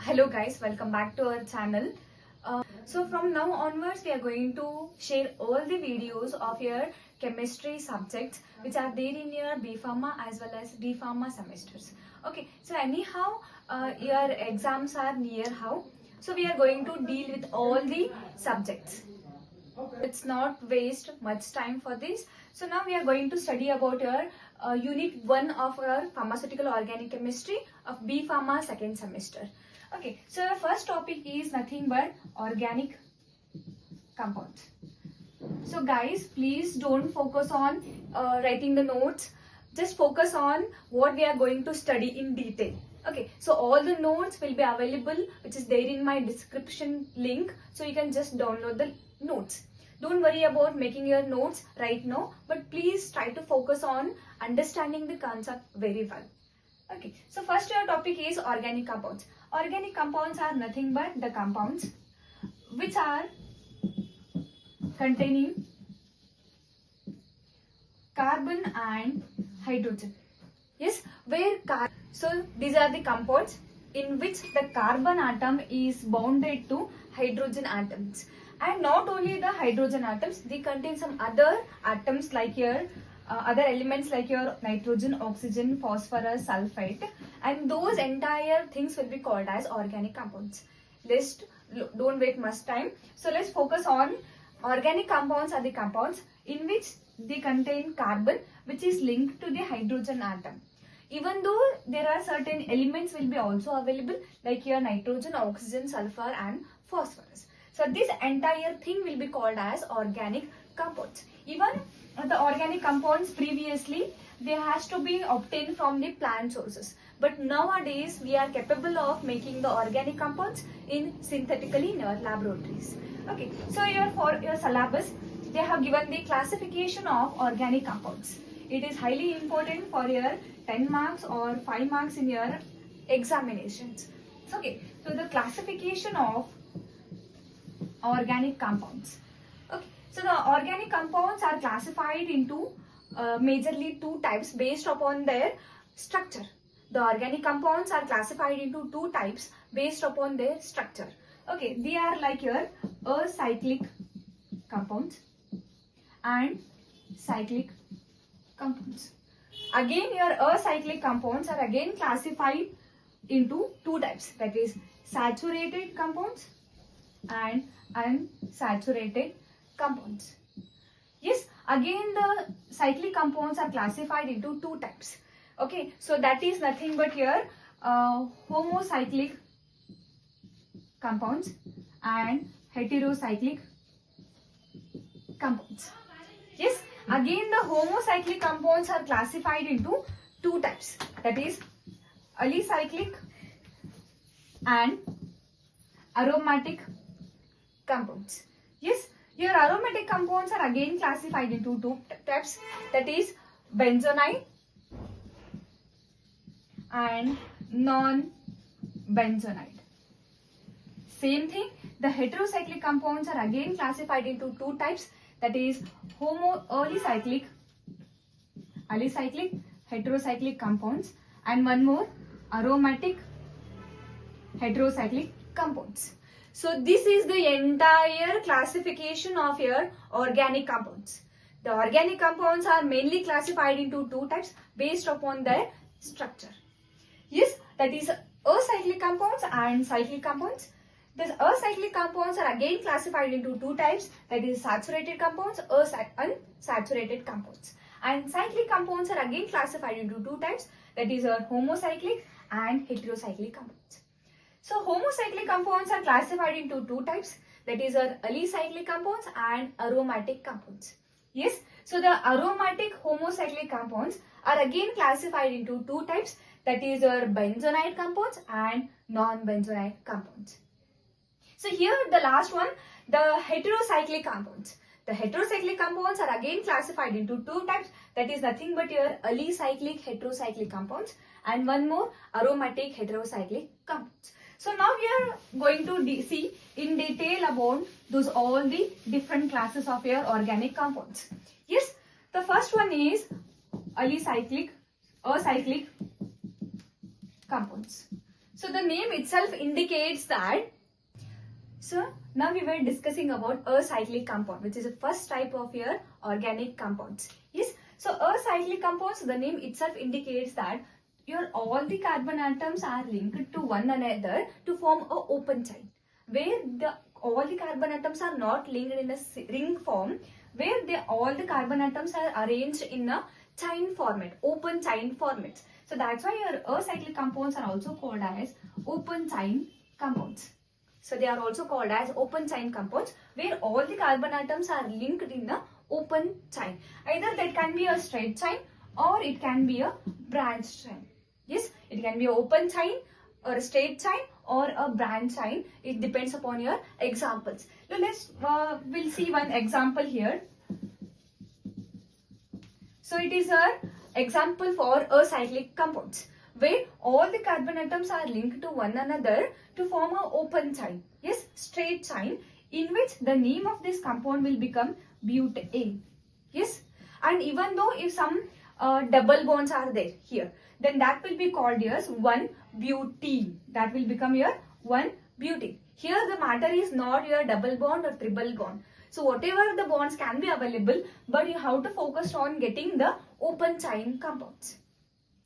Hello guys, welcome back to our channel. So from now onwards we are going to share all the videos of your chemistry subjects which are there in your B.Pharm as well as D.Pharm semesters. Okay, so anyhow your exams are near how. So we are going to deal with all the subjects. Let's not waste much time for this. So now we are going to study about your unit 1 of our pharmaceutical organic chemistry of B.Pharm second semester. Okay, so our first topic is nothing but organic compounds. So guys, please don't focus on writing the notes. Just focus on what we are going to study in detail. Okay, so all the notes will be available, which is there in my description link. So you can just download the notes. Don't worry about making your notes right now, but please try to focus on understanding the concept very well. Okay, so first your topic is organic compounds. Organic compounds are nothing but the compounds which are containing carbon and hydrogen. Yes, so these are the compounds in which the carbon atom is bounded to hydrogen atoms. And not only the hydrogen atoms, they contain some other atoms like your other elements like your nitrogen, oxygen, phosphorus, sulfate, and those entire things will be called as organic compounds. Don't wait much time. So let's focus on organic compounds are the compounds in which they contain carbon which is linked to the hydrogen atom. Even though there are certain elements will be also available like your nitrogen, oxygen, sulfur and phosphorus. So this entire thing will be called as organic compounds. Even the organic compounds previously they has to be obtained from the plant sources. But nowadays we are capable of making the organic compounds synthetically in our laboratories. Okay, so for your syllabus they have given the classification of organic compounds. It is highly important for your 10 marks or 5 marks in your examinations. Okay, so the classification of organic compounds. Okay, so the organic compounds are classified into majorly two types based upon their structure. The organic compounds are classified into two types based upon their structure. Okay, they are like your acyclic compounds and cyclic compounds. Again, your acyclic compounds are again classified into two types, that is saturated compounds and unsaturated compounds. Yes, again the cyclic compounds are classified into two types. Okay, so that is nothing but your homocyclic compounds and heterocyclic compounds. Yes, again the homocyclic compounds are classified into two types, that is alicyclic and aromatic compounds. Yes, your aromatic compounds are again classified into two types, that is benzonide and non-benzonide. Same thing, the heterocyclic compounds are again classified into two types, that is alicyclic, heterocyclic compounds, and one more aromatic heterocyclic compounds. So this is the entire classification of your organic compounds. The organic compounds are mainly classified into two types based upon their structure. Yes, that is acyclic compounds and cyclic compounds. The acyclic compounds are again classified into two types, that is saturated compounds and unsaturated compounds. And cyclic compounds are again classified into two types, that is homocyclic and heterocyclic compounds. So homocyclic compounds are classified into two types, that is alicyclic compounds and aromatic compounds. Yes, so the aromatic homocyclic compounds are again classified into two types, that is benzonide compounds and non-benzonide compounds. So here the last one, the heterocyclic compounds. The heterocyclic compounds are again classified into two types, that is nothing but your alicyclic heterocyclic compounds and one more aromatic heterocyclic compounds. So now we are going to see in detail about all the different classes of your organic compounds. Yes, the first one is acyclic compounds. So the name itself indicates that. So now we were discussing about acyclic compound, which is the first type of your organic compounds. Yes. So acyclic compounds, the name itself indicates that your all the carbon atoms are linked to one another to form a open chain, where all the carbon atoms are not linked in a ring form, where all the carbon atoms are arranged in a chain format, open chain format. So that's why your acyclic compounds are also called as open chain compounds. So they are also called as open chain compounds, where all the carbon atoms are linked in a open chain. Either that can be a straight chain or it can be a branch chain. Yes, it can be an open chain or a straight chain or a branch chain. It depends upon your examples. Now we'll see one example here. So it is an example for acyclic compounds, where all the carbon atoms are linked to one another to form an open chain. Yes, straight chain, in which the name of this compound will become butane. Yes, and even though if some double bonds are there here, then that will be called as 1-butene. That will become your 1-butene. Here the matter is not your double bond or triple bond. So whatever the bonds can be available, but you have to focus on getting the open chain compounds.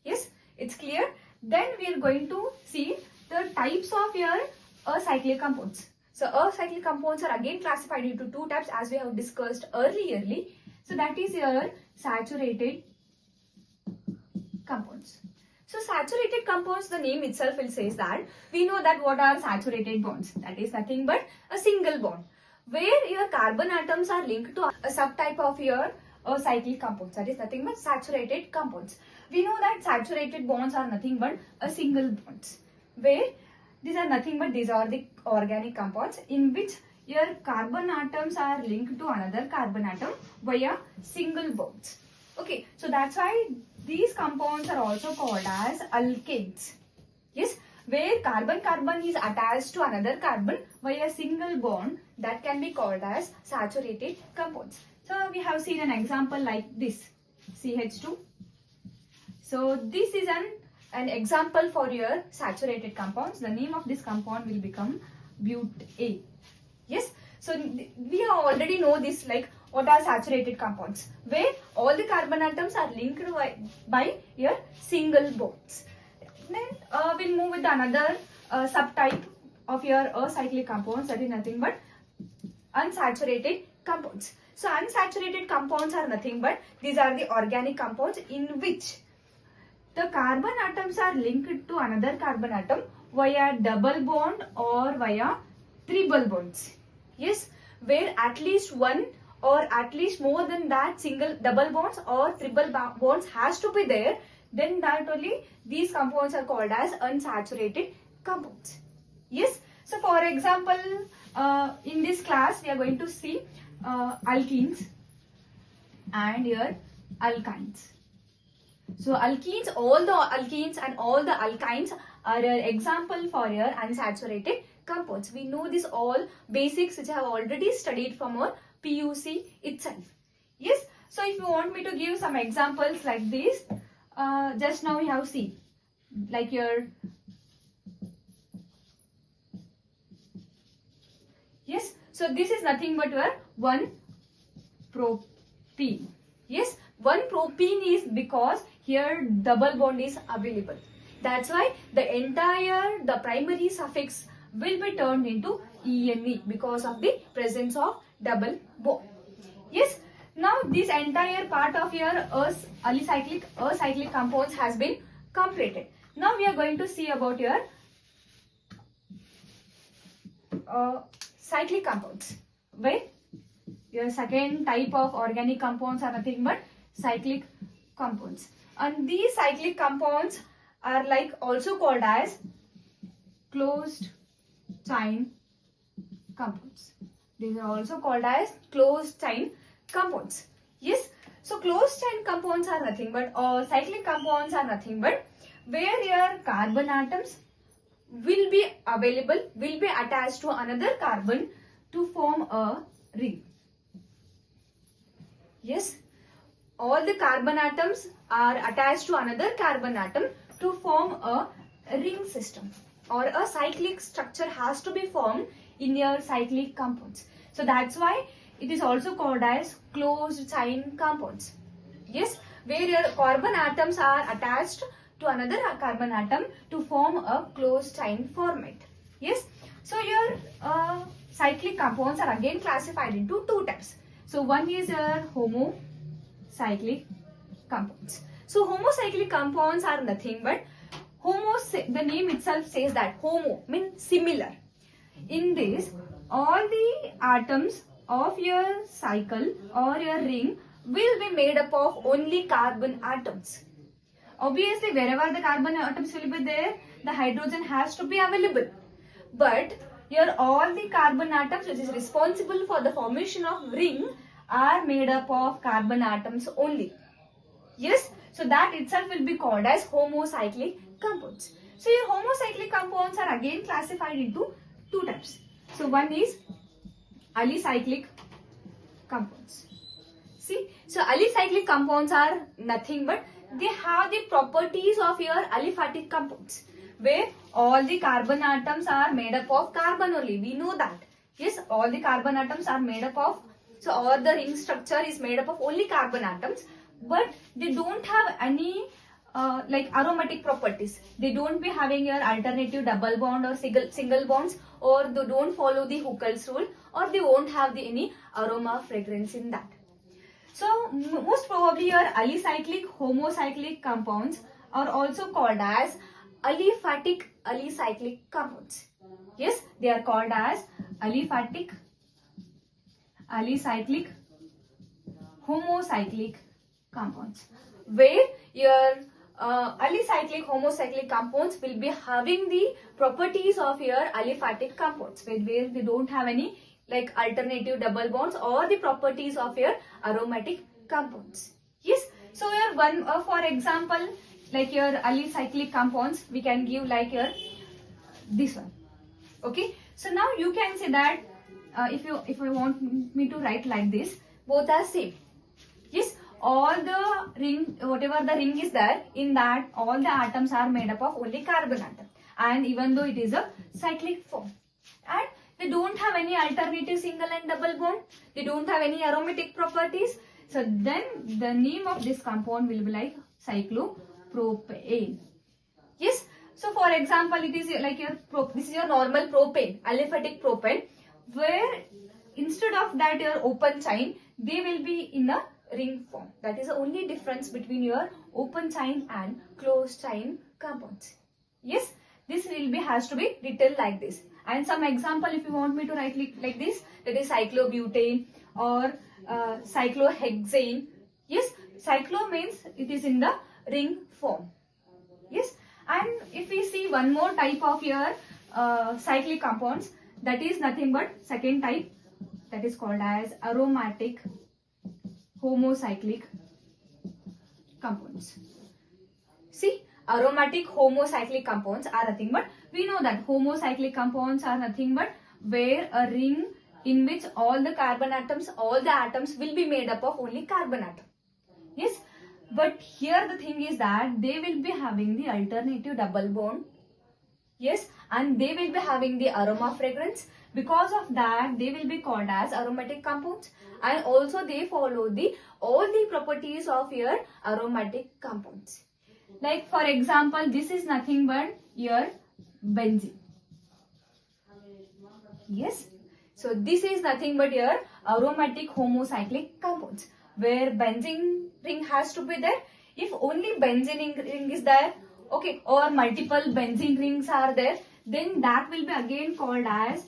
Yes, it's clear. Then we are going to see the types of your acyclic compounds. So acyclic compounds are again classified into two types as we have discussed earlierly. So that is your saturated compounds. So saturated compounds, the name itself will say that we know that what are saturated bonds. That is nothing but a single bond, where your carbon atoms are linked to a subtype of your acyclic compounds. That is nothing but saturated compounds. We know that saturated bonds are nothing but a single bonds, where these are nothing but these are the organic compounds in which your carbon atoms are linked to another carbon atom via single bonds. Okay, so that's why these compounds are also called as alkanes. Yes, where carbon is attached to another carbon via a single bond, that can be called as saturated compounds. So we have seen an example like this, CH2. So this is an example for your saturated compounds. The name of this compound will become butane. Yes, so we already know this, like what are saturated compounds, where all the carbon atoms are linked by your single bonds. Then we'll move with another subtype of your acyclic compounds, that is nothing but unsaturated compounds. So unsaturated compounds are nothing but these are the organic compounds in which the carbon atoms are linked to another carbon atom via double bond or via triple bonds. Yes, where at least one or at least more than that single double bonds or triple bonds has to be there, then that only these compounds are called as unsaturated compounds. Yes, so for example, in this class we are going to see alkenes and your alkynes. So alkenes, all the alkenes and all the alkynes are an example for your unsaturated compounds. We know this all basics which I have already studied from our PUC itself. Yes, so if you want me to give some examples like this, just now we have seen like your, yes, so this is nothing but your 1-propene. Yes, 1-propene is because here double bond is available. That's why the primary suffix will be turned into ene because of the presence of double bond. Yes, now this entire part of your acyclic compounds has been completed. Now we are going to see about your cyclic compounds, where your second type of organic compounds are nothing but cyclic compounds. And these cyclic compounds are like also called as closed chain compounds. These are also called as closed chain compounds. Yes, so closed chain compounds are nothing but, or cyclic compounds are nothing but where your carbon atoms will be available, will be attached to another carbon to form a ring. Yes, all the carbon atoms are attached to another carbon atom to form a ring system. or a cyclic structure has to be formed in your cyclic compounds. So that's why it is also called as closed chain compounds. Yes, where your carbon atoms are attached to another carbon atom to form a closed chain format. Yes, so your cyclic compounds are again classified into two types. So one is your homocyclic compounds. So homocyclic compounds are nothing but the name itself says that homo means similar. In this, all the atoms of your cycle or your ring will be made up of only carbon atoms. Obviously, wherever the carbon atoms will be there, the hydrogen has to be available. But here all the carbon atoms which is responsible for the formation of ring are made up of carbon atoms only. Yes, so that itself will be called as homocyclic compounds. So your homocyclic compounds are again classified into two types. So one is alicyclic compounds. See, so alicyclic compounds are nothing but they have the properties of your aliphatic compounds, where all the carbon atoms are made up of carbon only. We know that. Yes, all the carbon atoms are made up of, so all the ring structure is made up of only carbon atoms, but they don't have any like aromatic properties. They don't be having your alternative double bond or single bonds, or they don't follow the Huckel's rule, or they won't have any aroma fragrance in that. So most probably your alicyclic homocyclic compounds are also called as aliphatic alicyclic compounds. Yes, they are called as aliphatic alicyclic homocyclic compounds, where your alicyclic homocyclic compounds will be having the properties of your aliphatic compounds, where they don't have any like alternative double bonds or the properties of your aromatic compounds. Yes, so your one for example, like your alicyclic compounds, we can give like your this one. Okay, so now you can say that if you want me to write like this, both are same. Yes, all the ring, whatever the ring is there, in that all the atoms are made up of only carbon atom, and even though it is a cyclic form, and they don't have any alternative single and double bond, they don't have any aromatic properties, so then the name of this compound will be like cyclopropane. Yes, so for example, it is like your this is your normal propane, aliphatic propane, where instead of that your open chain, they will be in a ring form. That is the only difference between your open chain and closed chain compounds. Yes, this will be has to be written like this. And some example, if you want me to write like this, that is cyclobutane or cyclohexane. Yes, cyclo means it is in the ring form. Yes, and if we see one more type of your cyclic compounds, that is nothing but second type, that is called as aromatic homocyclic compounds. See, aromatic homocyclic compounds are nothing but, we know that homocyclic compounds are nothing but where a ring in which all the carbon atoms, all the atoms will be made up of only carbon atom. Yes, but here the thing is that they will be having the alternative double bond. Yes, and they will be having the aroma fragrance. Because of that, they will be called as aromatic compounds, and also they follow all the properties of your aromatic compounds. Like for example, this is nothing but your benzene. Yes, so this is nothing but your aromatic homocyclic compounds, where benzene ring has to be there. If only benzene ring is there, okay, or multiple benzene rings are there, then that will be again called as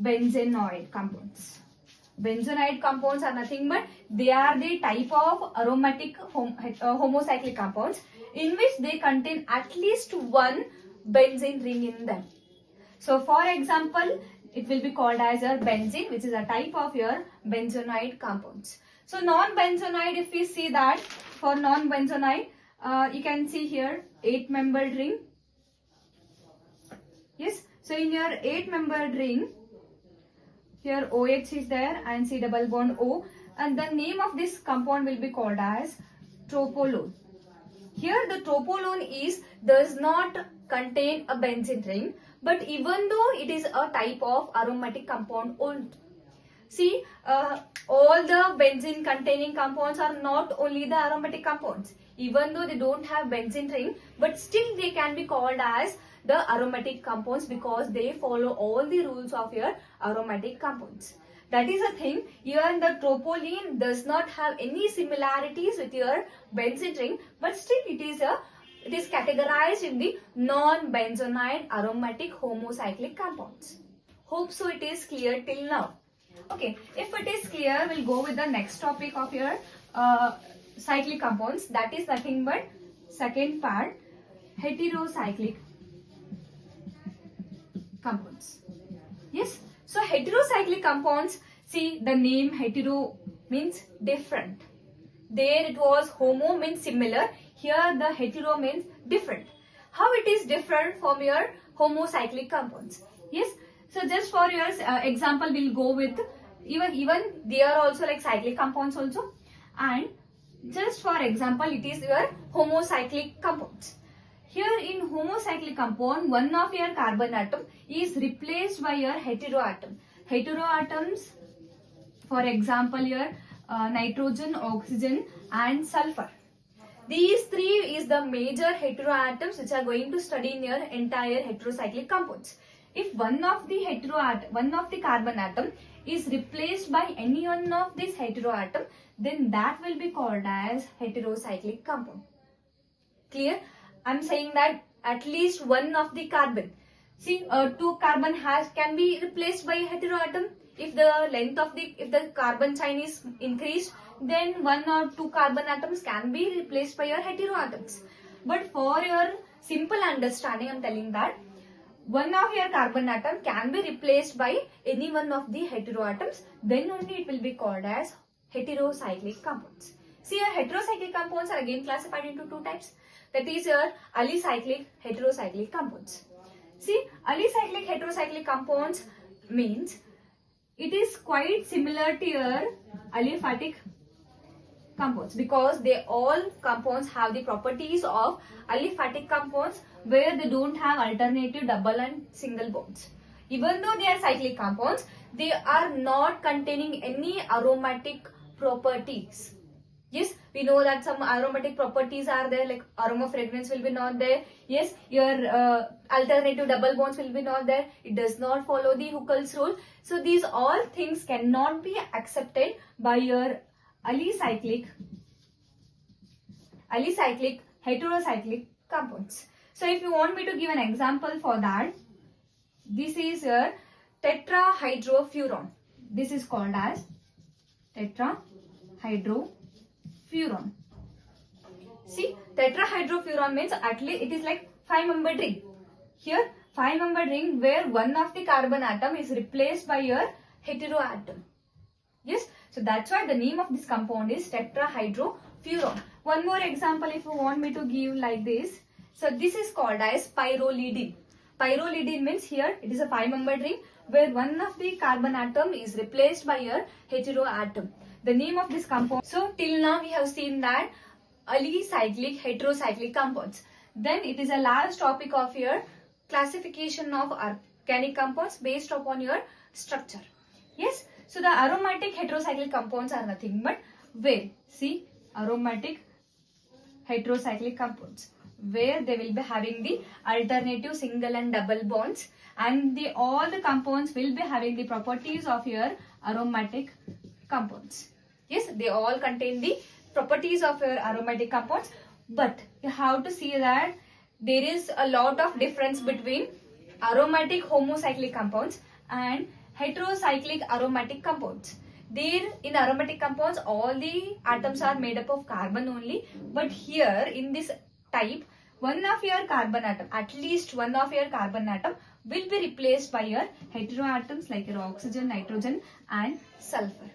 benzenoid compounds. Benzenoid compounds are nothing but they are the type of aromatic homocyclic compounds in which they contain at least one benzene ring in them. So for example, it will be called as a benzene, which is a type of your benzenoid compounds. So non-benzenoid, if we see that for non-benzenoid, you can see here 8-membered ring. Yes, so in your 8-membered ring, here OH is there and C double bond O, and the name of this compound will be called as tropolone. Here the tropolone does not contain a benzene ring, but even though it is a type of aromatic compound only. See, all the benzene containing compounds are not only the aromatic compounds. Even though they don't have benzene ring, but still they can be called as the aromatic compounds because they follow all the rules of your aromatic compounds. That is the thing. Here the tropolene does not have any similarities with your benzene ring, but still it is categorized in the non-benzoyl aromatic homocyclic compounds. Hope so it is clear till now. Okay, if it is clear, we'll go with the next topic of your cyclic compounds. That is nothing but second part, heterocyclic compounds. Yes, so heterocyclic compounds, see the name hetero means different. There it was homo means similar. Here the hetero means different. How it is different from your homocyclic compounds? Yes, so just for your example, we'll go with even they are also like cyclic compounds also, and just for example, it is your homocyclic compounds. Here in homocyclic compound, one of your carbon atom is replaced by your hetero atoms, for example, your nitrogen, oxygen and sulfur. These three is the major heteroatoms which are going to study in your entire heterocyclic compounds. If one of the carbon atom is replaced by any one of these heteroatom, then that will be called as heterocyclic compound. Clear? I'm saying that at least one of the carbon. See, two carbon can be replaced by heteroatom. If the carbon chain is increased, then one or two carbon atoms can be replaced by your heteroatoms. But for your simple understanding, I'm telling that one of your carbon atom can be replaced by any one of the heteroatoms, then only it will be called as heterocyclic compounds. See, your heterocyclic compounds are again classified into two types. That is your alicyclic, heterocyclic compounds. See, alicyclic, heterocyclic compounds means it is quite similar to your aliphatic compounds because they all compounds have the properties of aliphatic compounds where they don't have alternative double and single bonds. Even though they are cyclic compounds, they are not containing any aromatic properties. Yes, we know that some aromatic properties are there, like aroma fragrance will be not there. Yes, your alternative double bonds will be not there. It does not follow the Huckel's rule. So these all things cannot be accepted by your alicyclic, heterocyclic compounds. So if you want me to give an example for that, this is your tetrahydrofuran. This is called as tetrahydrofuran. See, tetrahydrofuran means at least it is like 5-membered ring. Here 5-membered ring where one of the carbon atom is replaced by your heteroatom. Yes, so that's why the name of this compound is tetrahydrofuran. One more example if you want me to give like this. So this is called as pyrrolidine. Pyrrolidine means here it is a 5-membered ring where one of the carbon atom is replaced by your heteroatom. The name of this compound. So till now we have seen that alicyclic, heterocyclic compounds. Then it is a last topic of your classification of organic compounds based upon your structure. Yes. So the aromatic heterocyclic compounds are nothing but where, see, aromatic heterocyclic compounds where they will be having the alternative single and double bonds, and all the compounds will be having the properties of your aromatic compounds. Yes, they all contain the properties of your aromatic compounds, but you have to see that there is a lot of difference between aromatic homocyclic compounds and heterocyclic aromatic compounds. There in aromatic compounds all the atoms are made up of carbon only, but here in this type one of your carbon atom, at least one of your carbon atom will be replaced by your heteroatoms like your oxygen, nitrogen and sulfur.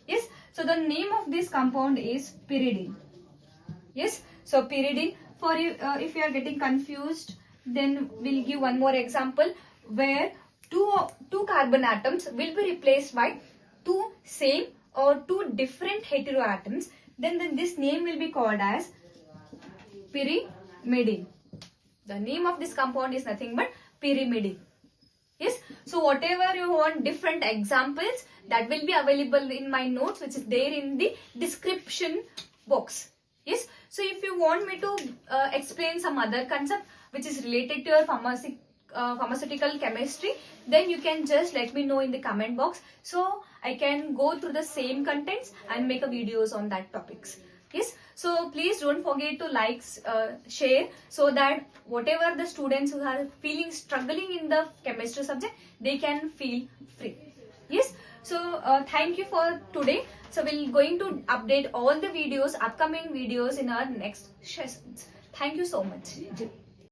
Yes, so the name of this compound is pyridine. Yes, so pyridine, for you if you are getting confused, then we'll give one more example where two carbon atoms will be replaced by two same or two different heteroatoms. Then this name will be called as pyrimidine. The name of this compound is nothing but pyrimidine. Yes, so whatever you want different examples, that will be available in my notes, which is there in the description box. Yes, so if you want me to explain some other concept which is related to your pharmaceutical chemistry, then you can just let me know in the comment box, so I can go through the same contents and make a videos on that topics. Yes, so please don't forget to like, share, so that whatever the students who are feeling struggling in the chemistry subject, they can feel free. Yes, so thank you for today. So we're going to update all the videos, upcoming videos in our next sessions. Thank you so much.